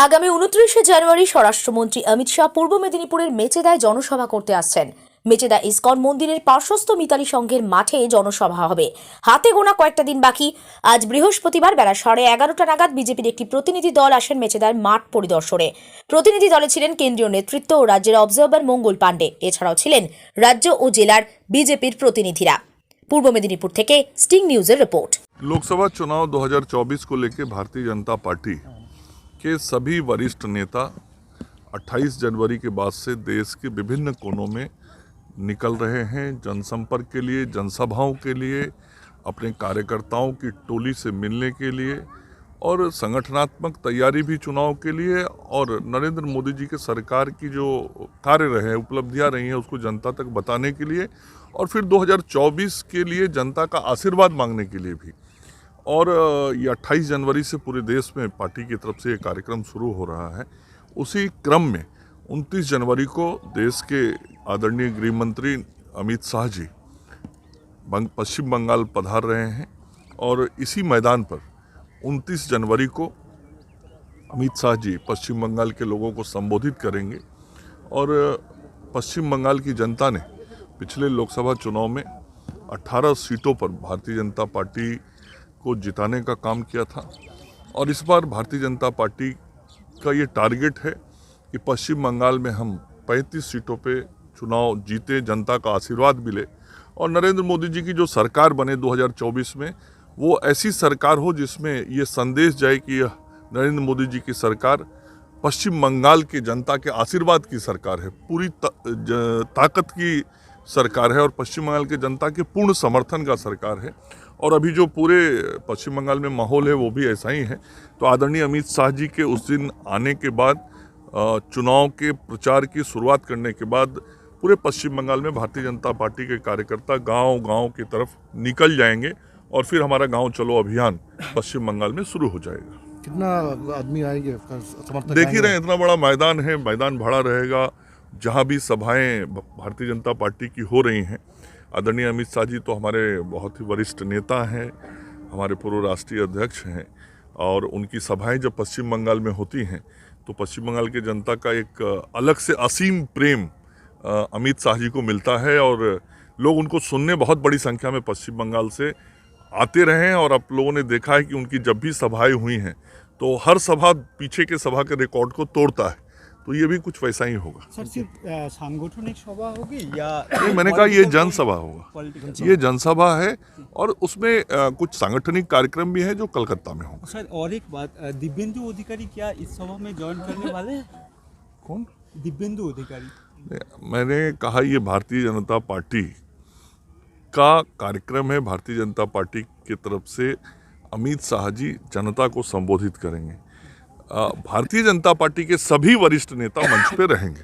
আগামী 29শে জানুয়ারি স্বরাষ্ট্রমন্ত্রী অমিত শাহ পূর্ব মেদিনীপুরের মেচেদায় জনসভা করতে আসছেন। মেচেদা ইসকন মন্দিরের পার্শ্বস্থ মিতালি সংঘের মাঠে জনসভা হবে। হাতে গোনা কয়েকটা দিন বাকি। আজ বৃহস্পতিবার বেলা 11:30 নাগাদ বিজেপির একটি প্রতিনিধি দল আসেন মেচেদার মাঠ পরিদর্শনে। প্রতিনিধি দলে ছিলেন কেন্দ্রীয় নেতৃত্ব ও রাজ্যের অবজারভার মঙ্গল পাণ্ডে। এছাড়াও ছিলেন রাজ্য ও জেলার বিজেপির প্রতিনিধিরা। পূর্ব মেদিনীপুর থেকে স্টিং নিউজের রিপোর্ট। लोकसभा चुनाव 2024 को लेकर भारतीय जनता पार्टी के सभी वरिष्ठ नेता 28 जनवरी के बाद से देश के विभिन्न कोनों में निकल रहे हैं जनसंपर्क के लिए, जनसभाओं के लिए, अपने कार्यकर्ताओं की टोली से मिलने के लिए और संगठनात्मक तैयारी भी चुनाव के लिए और नरेंद्र मोदी जी के सरकार की जो कार्य रहे, उपलब्धियां रही हैं उसको जनता तक बताने के लिए और फिर 2024 के लिए जनता का आशीर्वाद मांगने के लिए भी। और ये 28 जनवरी से पूरे देश में पार्टी की तरफ से ये कार्यक्रम शुरू हो रहा है। उसी क्रम में 29 जनवरी को देश के आदरणीय गृह मंत्री अमित शाह जी पश्चिम बंगाल पधार रहे हैं और इसी मैदान पर 29 जनवरी को अमित शाह जी पश्चिम बंगाल के लोगों को संबोधित करेंगे। और पश्चिम बंगाल की जनता ने पिछले लोकसभा चुनाव में 18 सीटों पर भारतीय जनता पार्टी को जिताने का काम किया था और इस बार भारतीय जनता पार्टी का ये टारगेट है कि पश्चिम बंगाल में हम 35 सीटों पे चुनाव जीते, जनता का आशीर्वाद मिले और नरेंद्र मोदी जी की जो सरकार बने 2024 में वो ऐसी सरकार हो जिसमें ये संदेश जाए कि यह नरेंद्र मोदी जी की सरकार पश्चिम बंगाल की जनता के आशीर्वाद की सरकार है, पूरी ताकत की सरकार है और पश्चिम बंगाल की जनता के पूर्ण समर्थन का सरकार है। और अभी जो पूरे पश्चिम बंगाल में माहौल है वो भी ऐसा ही है। तो आदरणीय अमित शाह जी के उस दिन आने के बाद चुनाव के प्रचार की शुरुआत करने के बाद पूरे पश्चिम बंगाल में भारतीय जनता पार्टी के कार्यकर्ता गांव-गांव की तरफ निकल जाएंगे और फिर हमारा गांव चलो अभियान पश्चिम बंगाल में शुरू हो जाएगा। कितना आदमी आएंगे? देख ही रहे हैं, इतना बड़ा मैदान है, मैदान भरा रहेगा। जहाँ भी सभाएं भारतीय जनता पार्टी की हो रही हैं, आदरणीय अमित शाह जी तो हमारे बहुत ही वरिष्ठ नेता हैं, हमारे पूर्व राष्ट्रीय अध्यक्ष हैं और उनकी सभाएं जब पश्चिम बंगाल में होती हैं तो पश्चिम बंगाल की जनता का एक अलग से असीम प्रेम अमित शाह जी को मिलता है और लोग उनको सुनने बहुत बड़ी संख्या में पश्चिम बंगाल से आते रहे हैं। और आप लोगों ने देखा है कि उनकी जब भी सभाएं हुई हैं तो हर सभा पीछे के सभा के रिकॉर्ड को तोड़ता है, तो ये भी कुछ वैसा ही होगा। सर सिर्फ सांगठनिक सभा होगी या नहीं, मैंने कहा ये जनसभा होगा, ये जनसभा है और उसमें कुछ सांगठनिक कार्यक्रम भी है जो कलकत्ता में होगा। सर और एक बात, दिव्येंदु अधिकारी क्या इस सभा में ज्वाइन करने वाले हैं? कौन? दिव्येंदु अधिकारी। मैंने कहा ये भारतीय जनता पार्टी का कार्यक्रम है। भारतीय जनता पार्टी की तरफ से अमित शाह जी जनता को संबोधित करेंगे। भारतीय जनता पार्टी के सभी वरिष्ठ नेता मंच पे रहेंगे।